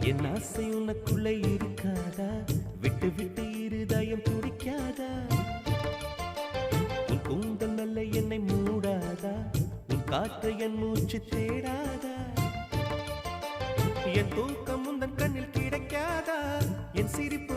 என் ஆசை உனக்குள்ளே இருக்காதா? விட்டு விட்டு இருதயம் துடிக்காதா? உன் கூந்தல் நல்ல என்னை மூடாதா? உன் காற்று என் மூச்சு தேடாதா? என் தூக்கம் உந்தன் கண்ணில் கிடைக்காதா? என் சிரிப்பு